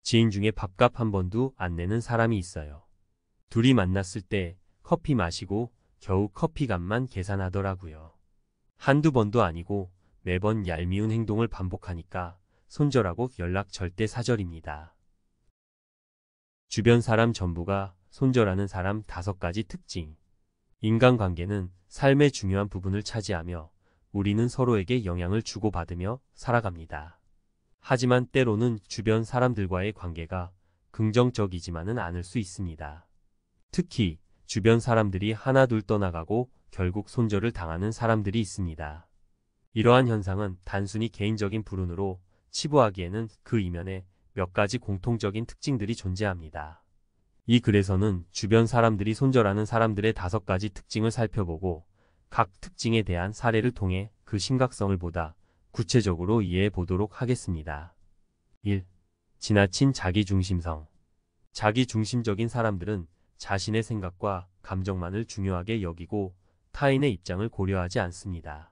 지인 중에 밥값 한 번도 안 내는 사람이 있어요. 둘이 만났을 때 커피 마시고 겨우 커피값만 계산하더라고요. 한두 번도 아니고 매번 얄미운 행동을 반복하니까 손절하고 연락 절대 사절입니다. 주변 사람 전부가 손절하는 사람 5가지 특징. 인간관계는 삶의 중요한 부분을 차지하며 우리는 서로에게 영향을 주고받으며 살아갑니다. 하지만 때로는 주변 사람들과의 관계가 긍정적이지만은 않을 수 있습니다. 특히 주변 사람들이 하나둘 떠나가고 결국 손절을 당하는 사람들이 있습니다. 이러한 현상은 단순히 개인적인 불운으로 치부하기에는 그 이면에 몇 가지 공통적인 특징들이 존재합니다. 이 글에서는 주변 사람들이 손절하는 사람들의 5가지 특징을 살펴보고 각 특징에 대한 사례를 통해 그 심각성을 보다 구체적으로 이해해 보도록 하겠습니다. 1. 지나친 자기중심성. 자기중심적인 사람들은 자신의 생각과 감정만을 중요하게 여기고 타인의 입장을 고려하지 않습니다.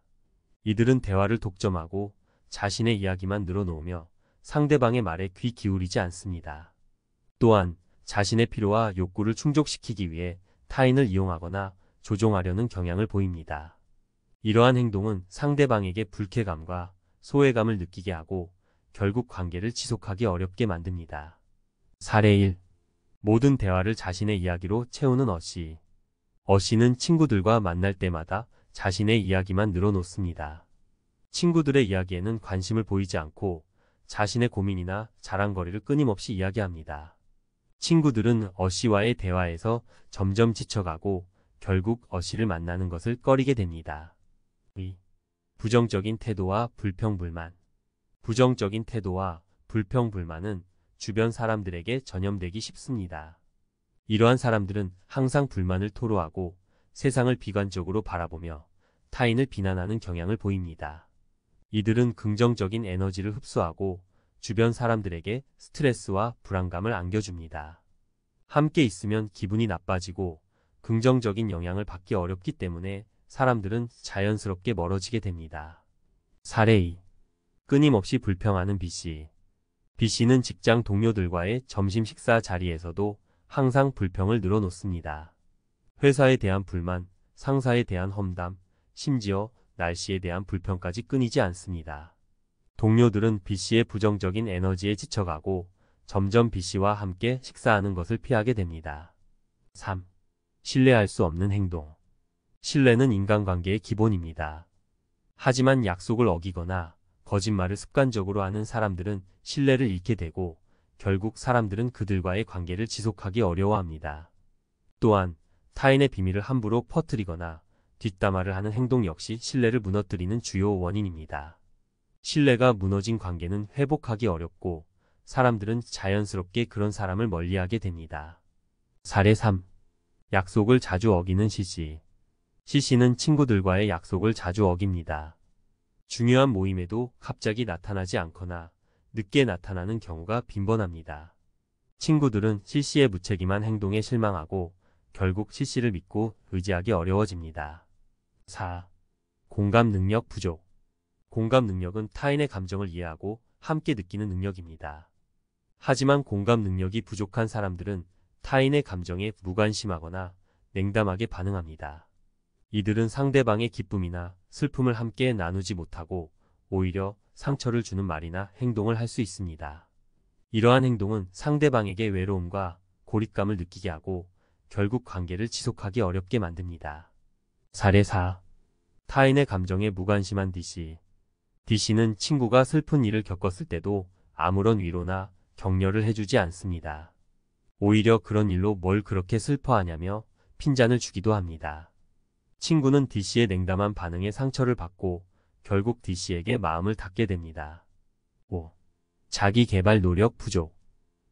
이들은 대화를 독점하고 자신의 이야기만 늘어놓으며 상대방의 말에 귀 기울이지 않습니다. 또한 자신의 필요와 욕구를 충족시키기 위해 타인을 이용하거나 조종하려는 경향을 보입니다. 이러한 행동은 상대방에게 불쾌감과 소외감을 느끼게 하고 결국 관계를 지속하기 어렵게 만듭니다. 사례 1. 모든 대화를 자신의 이야기로 채우는 어씨. 어씨는 친구들과 만날 때마다 자신의 이야기만 늘어놓습니다. 친구들의 이야기에는 관심을 보이지 않고 자신의 고민이나 자랑거리를 끊임없이 이야기합니다. 친구들은 어씨와의 대화에서 점점 지쳐가고 결국 어씨를 만나는 것을 꺼리게 됩니다. 2. 부정적인 태도와 불평불만. 부정적인 태도와 불평불만은 주변 사람들에게 전염되기 쉽습니다. 이러한 사람들은 항상 불만을 토로하고 세상을 비관적으로 바라보며 타인을 비난하는 경향을 보입니다. 이들은 긍정적인 에너지를 흡수하고 주변 사람들에게 스트레스와 불안감을 안겨줍니다. 함께 있으면 기분이 나빠지고 긍정적인 영향을 받기 어렵기 때문에 사람들은 자연스럽게 멀어지게 됩니다. 사례 2. 끊임없이 불평하는 B씨. B씨는 직장 동료들과의 점심 식사 자리에서도 항상 불평을 늘어놓습니다. 회사에 대한 불만, 상사에 대한 험담, 심지어 날씨에 대한 불평까지 끊이지 않습니다. 동료들은 B씨의 부정적인 에너지에 지쳐가고 점점 B씨와 함께 식사하는 것을 피하게 됩니다. 3. 신뢰할 수 없는 행동. 신뢰는 인간관계의 기본입니다. 하지만 약속을 어기거나 거짓말을 습관적으로 하는 사람들은 신뢰를 잃게 되고 결국 사람들은 그들과의 관계를 지속하기 어려워합니다. 또한 타인의 비밀을 함부로 퍼뜨리거나 뒷담화를 하는 행동 역시 신뢰를 무너뜨리는 주요 원인입니다. 신뢰가 무너진 관계는 회복하기 어렵고 사람들은 자연스럽게 그런 사람을 멀리하게 됩니다. 사례 3. 약속을 자주 어기는 C씨. C씨는 친구들과의 약속을 자주 어깁니다. 중요한 모임에도 갑자기 나타나지 않거나 늦게 나타나는 경우가 빈번합니다. 친구들은 C씨의 무책임한 행동에 실망하고 결국 C씨를 믿고 의지하기 어려워집니다. 4. 공감 능력 부족. 공감 능력은 타인의 감정을 이해하고 함께 느끼는 능력입니다. 하지만 공감 능력이 부족한 사람들은 타인의 감정에 무관심하거나 냉담하게 반응합니다. 이들은 상대방의 기쁨이나 슬픔을 함께 나누지 못하고 오히려 상처를 주는 말이나 행동을 할 수 있습니다. 이러한 행동은 상대방에게 외로움과 고립감을 느끼게 하고 결국 관계를 지속하기 어렵게 만듭니다. 사례 4. 타인의 감정에 무관심한 D씨. D씨는 친구가 슬픈 일을 겪었을 때도 아무런 위로나 격려를 해주지 않습니다. 오히려 그런 일로 뭘 그렇게 슬퍼하냐며 핀잔을 주기도 합니다. 친구는 D씨의 냉담한 반응에 상처를 받고 결국 D씨에게 마음을 닫게 됩니다. 5. 자기 개발 노력 부족.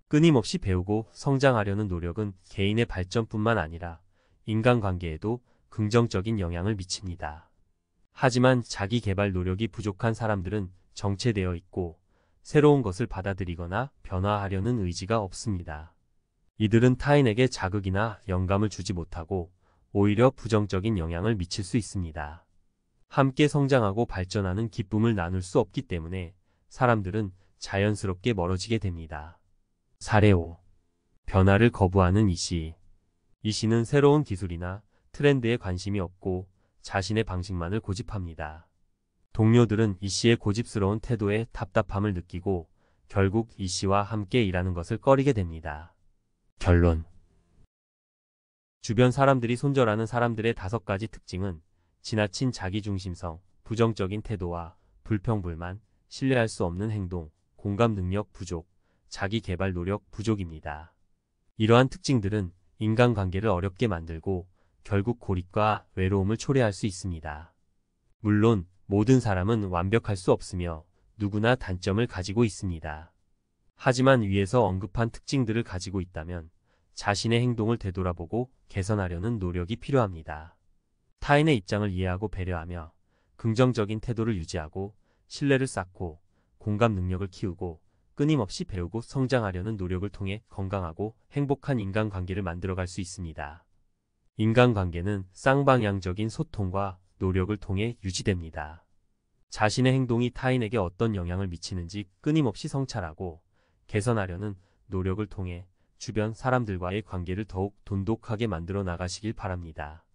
끊임없이 배우고 성장하려는 노력은 개인의 발전뿐만 아니라 인간관계에도 긍정적인 영향을 미칩니다. 하지만 자기 개발 노력이 부족한 사람들은 정체되어 있고 새로운 것을 받아들이거나 변화하려는 의지가 없습니다. 이들은 타인에게 자극이나 영감을 주지 못하고 오히려 부정적인 영향을 미칠 수 있습니다. 함께 성장하고 발전하는 기쁨을 나눌 수 없기 때문에 사람들은 자연스럽게 멀어지게 됩니다. 사례 5. 변화를 거부하는 이씨. 이씨는 새로운 기술이나 트렌드에 관심이 없고 자신의 방식만을 고집합니다. 동료들은 이씨의 고집스러운 태도에 답답함을 느끼고 결국 이씨와 함께 일하는 것을 꺼리게 됩니다. 결론. 주변 사람들이 손절하는 사람들의 5가지 특징은 지나친 자기중심성, 부정적인 태도와 불평불만, 신뢰할 수 없는 행동, 공감 능력 부족, 자기 개발 노력 부족입니다. 이러한 특징들은 인간관계를 어렵게 만들고 결국 고립과 외로움을 초래할 수 있습니다. 물론 모든 사람은 완벽할 수 없으며 누구나 단점을 가지고 있습니다. 하지만 위에서 언급한 특징들을 가지고 있다면 자신의 행동을 되돌아보고 개선하려는 노력이 필요합니다. 타인의 입장을 이해하고 배려하며 긍정적인 태도를 유지하고 신뢰를 쌓고 공감 능력을 키우고 끊임없이 배우고 성장하려는 노력을 통해 건강하고 행복한 인간관계를 만들어갈 수 있습니다. 인간관계는 쌍방향적인 소통과 노력을 통해 유지됩니다. 자신의 행동이 타인에게 어떤 영향을 미치는지 끊임없이 성찰하고 개선하려는 노력을 통해 주변 사람들과의 관계를 더욱 돈독하게 만들어 나가시길 바랍니다.